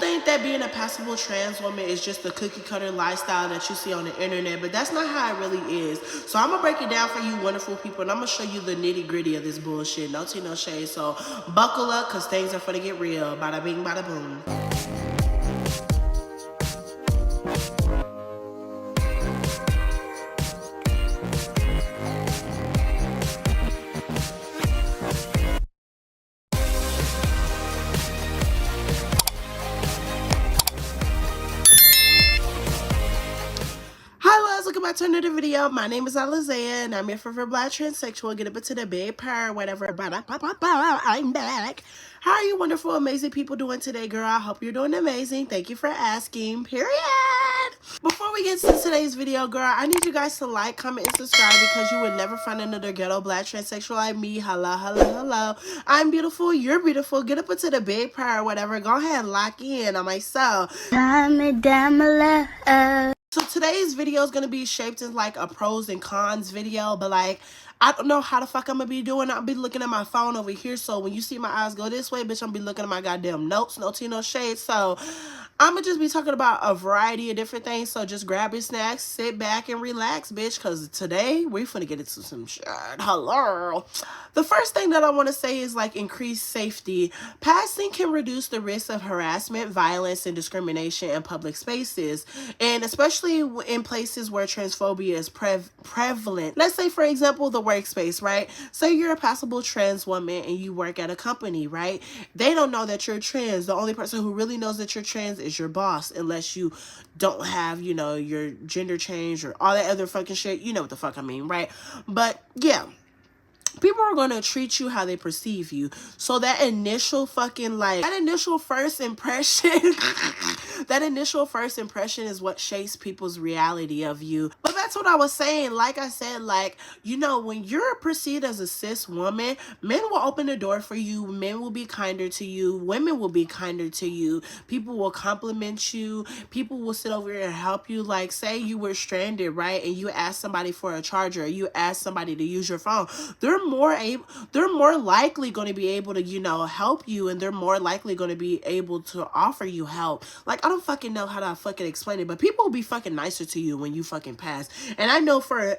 think that being a passable trans woman is just the cookie cutter lifestyle that you see on the internet, but that's not how it really is. So I'm gonna break it down for you wonderful people, and I'm gonna show you the nitty gritty of this bullshit. No tea, no shade. So buckle up, cause things are gonna get real. Bada bing, bada boom. Hi, welcome back to another video. My name is Alizea, and I'm your favorite black transsexual. Get up into the big purr, whatever. I'm back. How are you wonderful, amazing people doing today, girl? I hope you're doing amazing. Thank you for asking. Period. Before we get to today's video, girl, I need you guys to like, comment, and subscribe because you would never find another ghetto black transsexual like me. Hello, hello, hello. I'm beautiful. You're beautiful. Get up into the big purr, whatever. Go ahead and lock in on myself. So today's video is going to be shaped as like a pros and cons video, but like, I don't know how the fuck I'm going to be doing. I'll be looking at my phone over here. So when you see my eyes go this way, bitch, I'm be looking at my goddamn notes. No tea, no shade. So I'm going to just be talking about a variety of different things. So just grab your snacks, sit back and relax, bitch. Because today we're finna get into some shit. Hello. The first thing that I want to say is like increased safety. Passing can reduce the risk of harassment, violence, and discrimination in public spaces. And especially in places where transphobia is prevalent. Let's say, for example, the workspace, right? Say you're a passable trans woman and you work at a company, right? They don't know that you're trans. The only person who really knows that you're trans is your boss, unless you don't have, you know, your gender change or all that other fucking shit. You know what the fuck I mean, right? But yeah. People are going to treat you how they perceive you. So that initial fucking like, that initial first impression, that initial first impression is what shapes people's reality of you. But that's what I was saying. Like I said, like, you know, when you're perceived as a cis woman, men will open the door for you. Men will be kinder to you. Women will be kinder to you. People will compliment you. People will sit over here and help you. Like, say you were stranded, right? And you ask somebody for a charger. Or you ask somebody to use your phone. They're more likely going to be able to, you know, help you, and they're more likely going to be able to offer you help. Like, I don't fucking know how to fucking explain it, but people will be fucking nicer to you when you fucking pass. And I know for a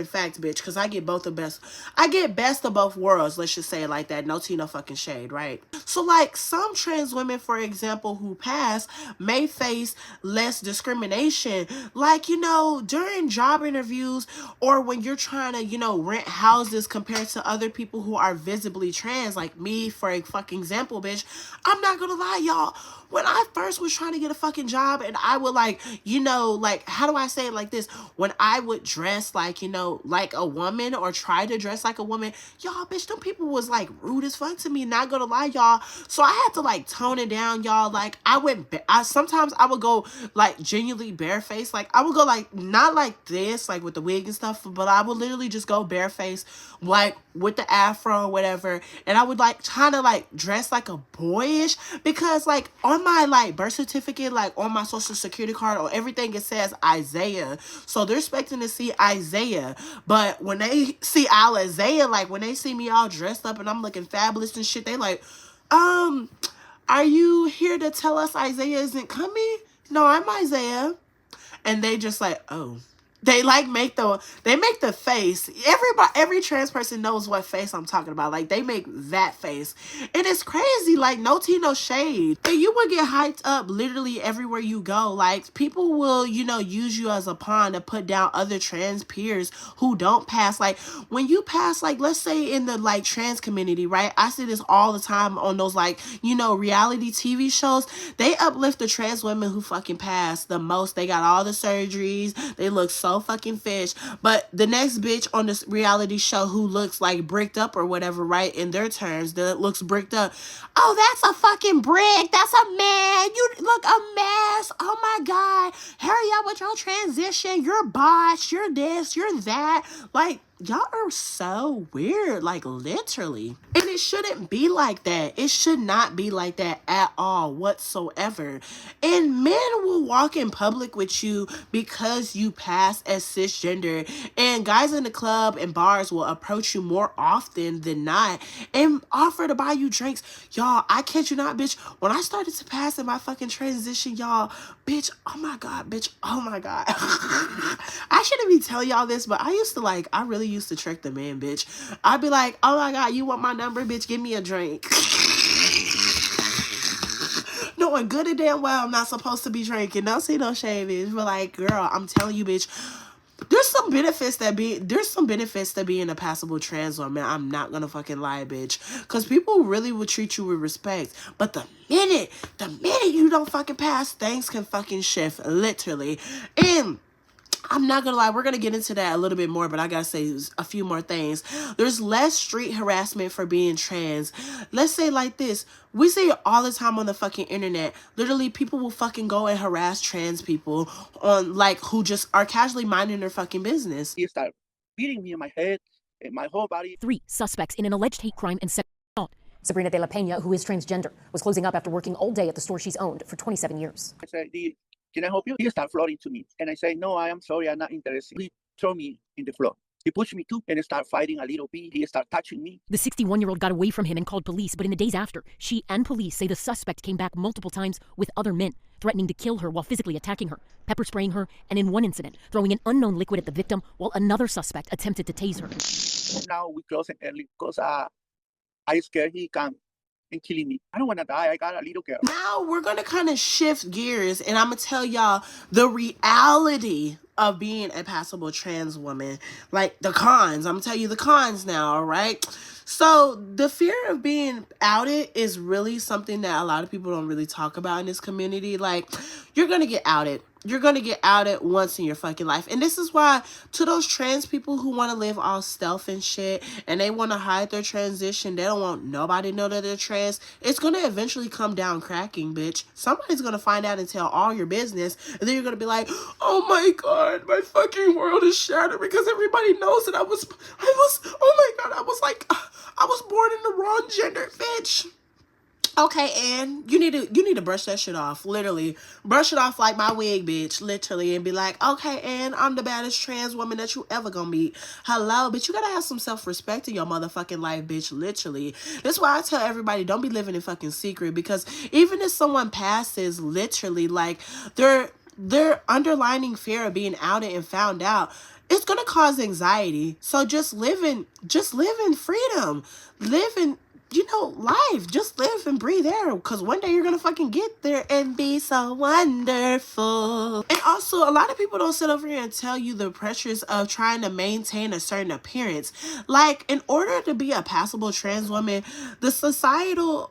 fact, bitch, because I get best of both worlds, let's just say it like that. No tea, no fucking shade, right? So like some trans women, for example, who pass may face less discrimination, like, you know, during job interviews or when you're trying to, you know, rent houses compared to other people who are visibly trans, like me, for a fucking example, bitch. I'm not gonna lie, y'all. When I first was trying to get a fucking job and I would like, you know, like, how do I say it like this? When I would dress like, you know, like a woman or try to dress like a woman, y'all, bitch, them people was like rude as fuck to me, not gonna lie, y'all. So I had to like tone it down, y'all. Like sometimes I would go like genuinely barefaced. Like I would go like, not like this, like with the wig and stuff, but I would literally just go barefaced, like with the afro or whatever. And I would like kind of like dress like a boyish, because like on my like birth certificate, like on my social security card or everything, it says Isaiah. So they're expecting to see Isaiah. But when they see Isaiah, like when they see me all dressed up and I'm looking fabulous and shit, they like, are you here to tell us Isaiah isn't coming? No, I'm Isaiah. And they just like, oh. They like make the face. Every trans person knows what face I'm talking about. Like they make that face. And it's crazy. Like no tea, no shade. And you will get hyped up literally everywhere you go. Like people will, you know, use you as a pawn to put down other trans peers who don't pass. Like when you pass, like let's say in the like trans community, right? I see this all the time on those like, you know, reality TV shows. They uplift the trans women who fucking pass the most. They got all the surgeries. They look so fucking fish. But the next bitch on this reality show who looks like bricked up or whatever, right, in their terms, that looks bricked up, oh, that's a fucking brick, that's a man, you look a mess, oh my god, hurry up with your transition, you're botched, you're this, you're that. Like y'all are so weird, like literally. And it shouldn't be like that. It should not be like that at all whatsoever. And men will walk in public with you because you pass as cisgender. And guys in the club and bars will approach you more often than not and offer to buy you drinks. Y'all, I kid you not, bitch. When I started to pass in my fucking transition, y'all, bitch, oh my God, bitch, oh my God. I shouldn't be telling y'all this, but I really used to trick the men, bitch. I'd be like, oh my God, you want my number, bitch? Give me a drink. Knowing good and damn well I'm not supposed to be drinking. Don't see no shade, bitch. But like, girl, I'm telling you, bitch, there's some benefits to being a passable trans woman. I'm not gonna fucking lie, bitch. Cause people really will treat you with respect. But the minute you don't fucking pass, things can fucking shift, literally. And I'm not gonna lie, we're gonna get into that a little bit more, but I gotta say a few more things. There's less street harassment for being trans. Let's say like this. We see it all the time on the fucking internet. Literally, people will fucking go and harass trans people on like who just are casually minding their fucking business. He started beating me in my head and my whole body. 3 suspects in an alleged hate crime and sexual assault. Sabrina de la Pena, who is transgender, was closing up after working all day at the store she's owned for 27 years. I said, can I help you? He started floating to me. And I say, no, I am sorry, I'm not interested. He threw me in the floor. He pushed me too and started fighting a little bit. He started touching me. The 61-year-old got away from him and called police, but in the days after, she and police say the suspect came back multiple times with other men, threatening to kill her while physically attacking her, pepper spraying her, and in one incident, throwing an unknown liquid at the victim while another suspect attempted to tase her. Now we close it early because I scared he come and killing me. I don't want to die. I got a little girl. Now we're going to kind of shift gears and I'm going to tell y'all the reality of being a passable trans woman. Like the cons. I'm going to tell you the cons now, all right? So the fear of being outed is really something that a lot of people don't really talk about in this community. Like, you're going to get outed. You're going to get outed once in your fucking life. And this is why, to those trans people who want to live all stealth and shit, and they want to hide their transition, they don't want nobody to know that they're trans, it's going to eventually come down cracking, bitch. Somebody's going to find out and tell all your business, and then you're going to be like, oh my God, my fucking world is shattered because everybody knows that I was born in the wrong gender, bitch. Okay, and you need to brush that shit off. Literally, brush it off like my wig, bitch. Literally, and be like, okay, and I'm the baddest trans woman that you ever gonna meet. Hello, bitch. You gotta have some self-respect in your motherfucking life, bitch. Literally, that's why I tell everybody, don't be living in fucking secret, because even if someone passes, literally, like their underlining fear of being outed and found out, it's gonna cause anxiety. So just live in freedom. Live in, life. Just live and breathe air, because one day you're gonna fucking get there and be so wonderful. And also, a lot of people don't sit over here and tell you the pressures of trying to maintain a certain appearance. Like, in order to be a passable trans woman, the societal,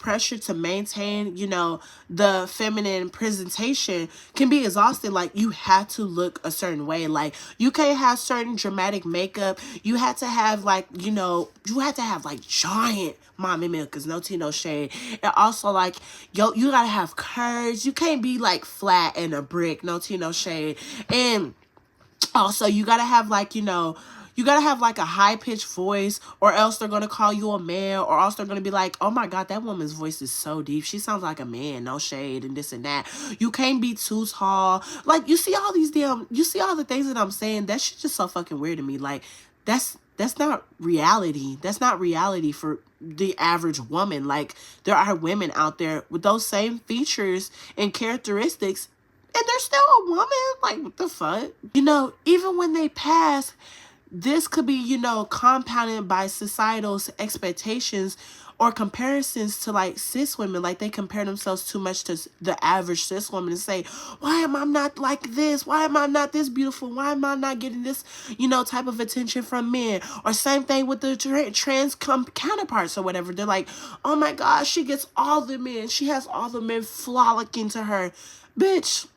pressure to maintain, the feminine presentation can be exhausting. Like, you have to look a certain way. Like, you can't have certain dramatic makeup. You had to have, giant mommy milkers, no tea, no shade. And also, like, you gotta have curves. You can't be, like, flat and a brick, no tea, no shade. And also, you gotta have, a high-pitched voice, or else they're gonna call you a man, or else they're gonna be like, oh my God, that woman's voice is so deep. She sounds like a man, no shade, and this and that. You can't be too tall. Like, you see all the things that I'm saying? That shit's just so fucking weird to me. Like, that's not reality. That's not reality for the average woman. Like, there are women out there with those same features and characteristics, and they're still a woman. Like, what the fuck? Even when they pass, this could be, compounded by societal expectations or comparisons to, like, cis women. Like, they compare themselves too much to the average cis woman and say, why am I not like this? Why am I not this beautiful? Why am I not getting this, type of attention from men? Or same thing with the trans counterparts or whatever. They're like, oh my God, she gets all the men. She has all the men frolicking to her. Bitch.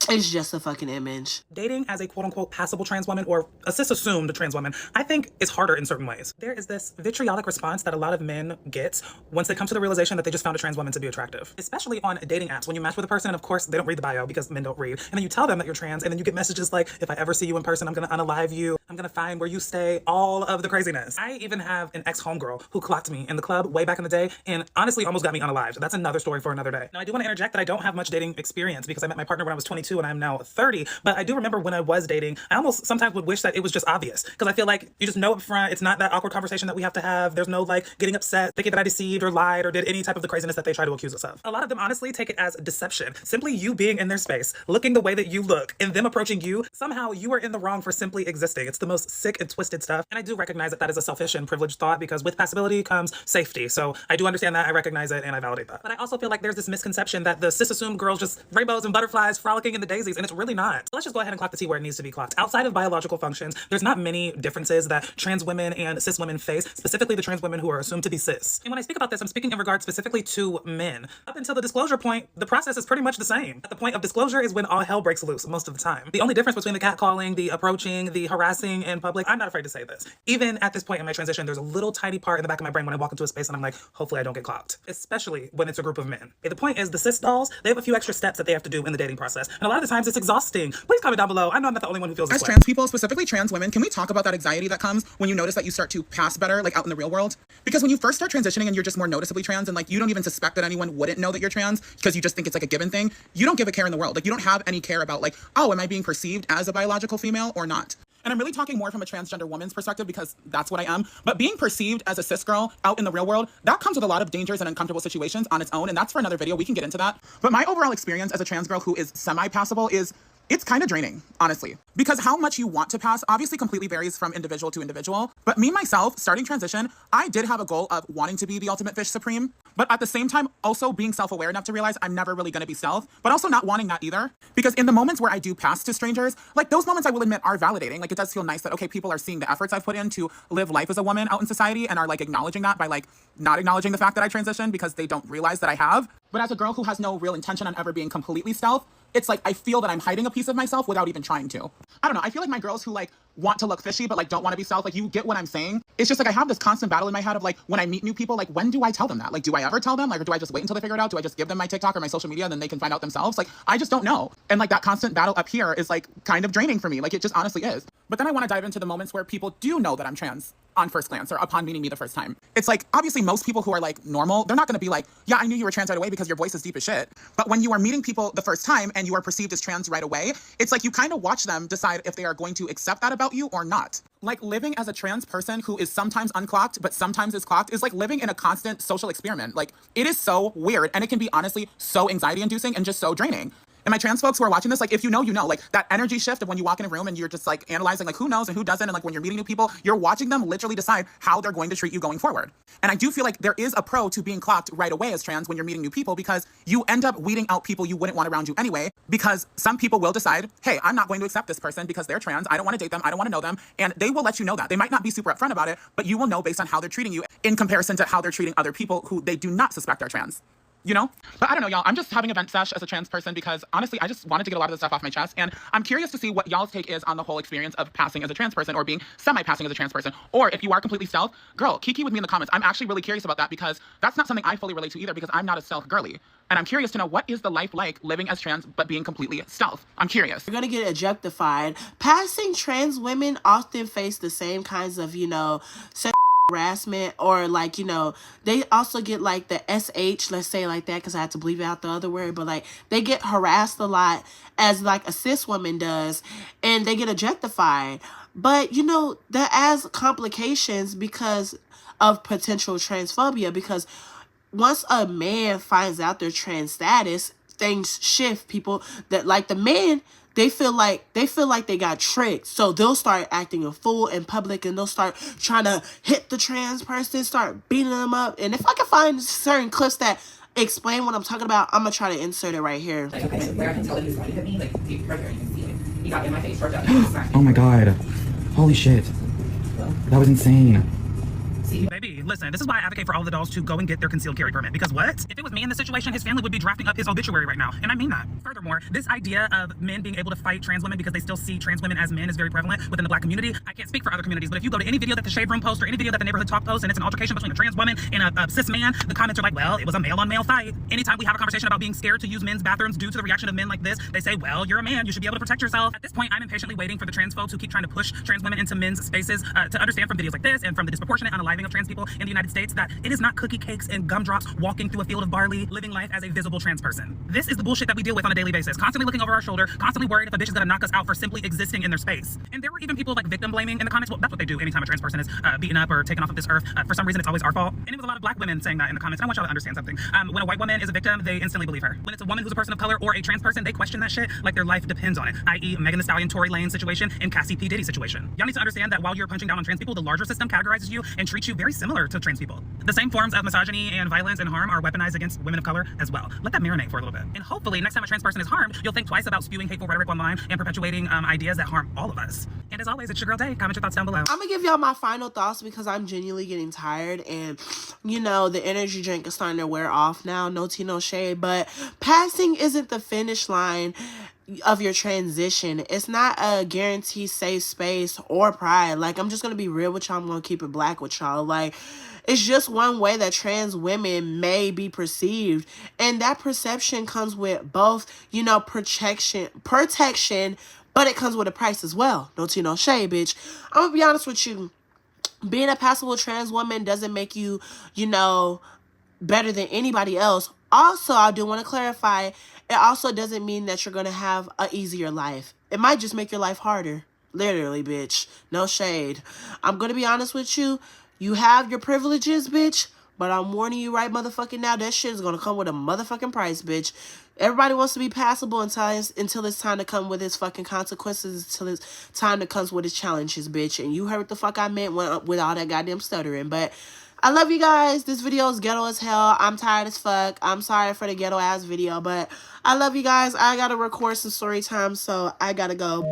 It's just a fucking image. Dating as a quote-unquote passable trans woman, or a cis-assumed trans woman, I think is harder in certain ways. There is this vitriolic response that a lot of men get once they come to the realization that they just found a trans woman to be attractive. Especially on dating apps, when you match with a person, and of course, they don't read the bio because men don't read, and then you tell them that you're trans, and then you get messages like, if I ever see you in person, I'm gonna unalive you. I'm gonna find where you stay, all of the craziness. I even have an ex-homegirl who clocked me in the club way back in the day and honestly almost got me unalived. That's another story for another day. Now, I do want to interject that I don't have much dating experience because I met my partner when I was 22 and I'm now 30, but I do remember when I was dating, I almost sometimes would wish that it was just obvious because I feel like you just know up front, it's not that awkward conversation that we have to have. There's no like getting upset, thinking that I deceived or lied or did any type of the craziness that they try to accuse us of. A lot of them honestly take it as deception. Simply you being in their space, looking the way that you look, and them approaching you, somehow you are in the wrong for simply existing. It's the most sick and twisted stuff. And I do recognize that that is a selfish and privileged thought because with passability comes safety. So I do understand that, I recognize it, and I validate that. But I also feel like there's this misconception that the cis-assumed girls just rainbows and butterflies frolicking in the daisies, and it's really not. So let's just go ahead and clock the T where it needs to be clocked. Outside of biological functions, there's not many differences that trans women and cis women face, specifically the trans women who are assumed to be cis. And when I speak about this, I'm speaking in regard specifically to men. Up until the disclosure point, the process is pretty much the same. At the point of disclosure is when all hell breaks loose most of the time. The only difference between the catcalling, the approaching, the harassing in public, I'm not afraid to say this. Even at this point in my transition, there's a little tiny part in the back of my brain when I walk into a space and I'm like, hopefully I don't get clocked. Especially when it's a group of men. Okay, the point is the cis dolls, they have a few extra steps that they have to do in the dating process. And a lot of the times it's exhausting. Please comment down below. I know I'm not the only one who feels this As way. trans people, specifically trans women, can we talk about that anxiety that comes when you notice that you start to pass better, like out in the real world? Because when you first start transitioning and you're just more noticeably trans and like you don't even suspect that anyone wouldn't know that you're trans because you just think it's like a given thing, you don't give a care in the world. Like you don't have any care about like, oh, am I being perceived as a biological female or not? And I'm really talking more from a transgender woman's perspective because that's what I am. But being perceived as a cis girl out in the real world, that comes with a lot of dangers and uncomfortable situations on its own. And that's for another video. We can get into that. But my overall experience as a trans girl who is semi-passable is it's kind of draining, honestly, because how much you want to pass obviously completely varies from individual to individual. But me, myself, starting transition, I did have a goal of wanting to be the ultimate fish supreme, but at the same time, also being self-aware enough to realize I'm never really going to be self, but also not wanting that either. Because in the moments where I do pass to strangers, like those moments I will admit are validating. Like it does feel nice that, okay, people are seeing the efforts I've put in to live life as a woman out in society and are like acknowledging that by like not acknowledging the fact that I transitioned because they don't realize that I have. But as a girl who has no real intention on ever being completely self, it's like I feel that I'm hiding a piece of myself without even trying to. I don't know. I feel like my girls who like want to look fishy but like don't want to be self, like you get what I'm saying. It's just like I have this constant battle in my head of like when I meet new people, like when do I tell them that? Like do I ever tell them? Like or do I just wait until they figure it out? Do I just give them my TikTok or my social media and then they can find out themselves? Like I just don't know. And like that constant battle up here is like kind of draining for me. Like it just honestly is. But then I want to dive into the moments where people do know that I'm trans on first glance or upon meeting me the first time. It's like obviously most people who are like normal, they're not going to be like, yeah, I knew you were trans right away because your voice is deep as shit. But when you are meeting people the first time and you are perceived as trans right away, it's like you kind of watch them decide if they are going to accept that about you or not. Like living as a trans person who is sometimes unclocked but sometimes is clocked is like living in a constant social experiment. Like it is so weird and it can be honestly so anxiety inducing and just so draining. And my trans folks who are watching this, like if you know, like that energy shift of when you walk in a room and you're just like analyzing like who knows and who doesn't. And like when you're meeting new people, you're watching them literally decide how they're going to treat you going forward. And I do feel like there is a pro to being clocked right away as trans when you're meeting new people because you end up weeding out people you wouldn't want around you anyway, because some people will decide, hey, I'm not going to accept this person because they're trans. I don't want to date them. I don't want to know them. And they will let you know that. They might not be super upfront about it, but you will know based on how they're treating you in comparison to how they're treating other people who they do not suspect are trans. You know? But I don't know, y'all. I'm just having a vent sesh as a trans person because honestly, I just wanted to get a lot of this stuff off my chest. And I'm curious to see what y'all's take is on the whole experience of passing as a trans person or being semi-passing as a trans person. Or if you are completely self, girl, kiki with me in the comments. I'm actually really curious about that because that's not something I fully relate to either because I'm not a self girly. And I'm curious to know what is the life like living as trans but being completely stealth. I'm curious. You're gonna get objectified. Passing trans women often face the same kinds of, sexual harassment or like, they also get like the SH, let's say like that because I had to bleep out the other word, but like they get harassed a lot as like a cis woman does and they get objectified. But that adds complications because of potential transphobia because once a man finds out their trans status, things shift. People that like the men, they feel like they got tricked. So they'll start acting a fool in public and they'll start trying to hit the trans person, start beating them up. And if I can find certain clips that explain what I'm talking about, I'm gonna try to insert it right here. Like, okay, so where I can tell that he was trying to hit me, like, right there, you can see it. He got in my face, worked out. Oh my god. Holy shit. That was insane. See? Baby, listen. listen, this is why I advocate for all the dolls to go and get their concealed carry permit. Because what? If it was me in this situation, his family would be drafting up his obituary right now. And I mean that. Furthermore, this idea of men being able to fight trans women because they still see trans women as men is very prevalent within the black community. I can't speak for other communities, but if you go to any video that the Shade Room posts or any video that the Neighborhood Talk posts and it's an altercation between a trans woman and a cis man, the comments are like, well, it was a male on male fight. Anytime we have a conversation about being scared to use men's bathrooms due to the reaction of men like this, they say, well, you're a man, you should be able to protect yourself. At this point, I'm impatiently waiting for the trans folks who keep trying to push trans women into men's spaces to understand from videos like this and from the disproportionate unaliving of trans people in the United States that it is not cookie cakes and gumdrops walking through a field of barley, living life as a visible trans person. This is the bullshit that we deal with on a daily basis, constantly looking over our shoulder, constantly worried if a bitch is gonna knock us out for simply existing in their space. And there were even people like victim blaming in the comments. Well, that's what they do anytime a trans person is beaten up or taken off of this earth. For some reason, it's always our fault. And it was a lot of black women saying that in the comments. And I want y'all to understand something. When a white woman is a victim, they instantly believe her. When it's a woman who's a person of color or a trans person, they question that shit like their life depends on it, i.e. Megan Thee Stallion, Tory Lanez situation, and Cassie P. Diddy situation. Y'all need to understand that while you're punching down on trans people, the larger system categorizes you and treats you very similar to trans people. The same forms of misogyny and violence and harm are weaponized against women of color as well. Let that marinate for a little bit. And hopefully, next time a trans person is harmed, you'll think twice about spewing hateful rhetoric online and perpetuating ideas that harm all of us. And as always, it's your girl Day. Comment your thoughts down below. I'm gonna give y'all my final thoughts because I'm genuinely getting tired and, you know, the energy drink is starting to wear off now. No tea, no shade. But passing isn't the finish line of your transition. It's not a guaranteed safe space or pride. Like, I'm just gonna be real with y'all. I'm gonna keep it black with y'all. Like, it's just one way that trans women may be perceived. And that perception comes with both, you know, protection, but it comes with a price as well. No tea, no shade, bitch. I'm gonna be honest with you. Being a passable trans woman doesn't make you, you know, better than anybody else. Also, I do want to clarify, it also doesn't mean that you're going to have an easier life. It might just make your life harder. Literally, bitch. No shade. I'm going to be honest with you. You have your privileges, bitch. But I'm warning you right motherfucking now, that shit is going to come with a motherfucking price, bitch. Everybody wants to be passable until it's time to come with its fucking consequences, until it's time to come with its challenges, bitch. And you heard what the fuck I meant with all that goddamn stuttering. But I love you guys. This video is ghetto as hell. I'm tired as fuck. I'm sorry for the ghetto ass video, but I love you guys. I gotta record some story time, so I gotta go.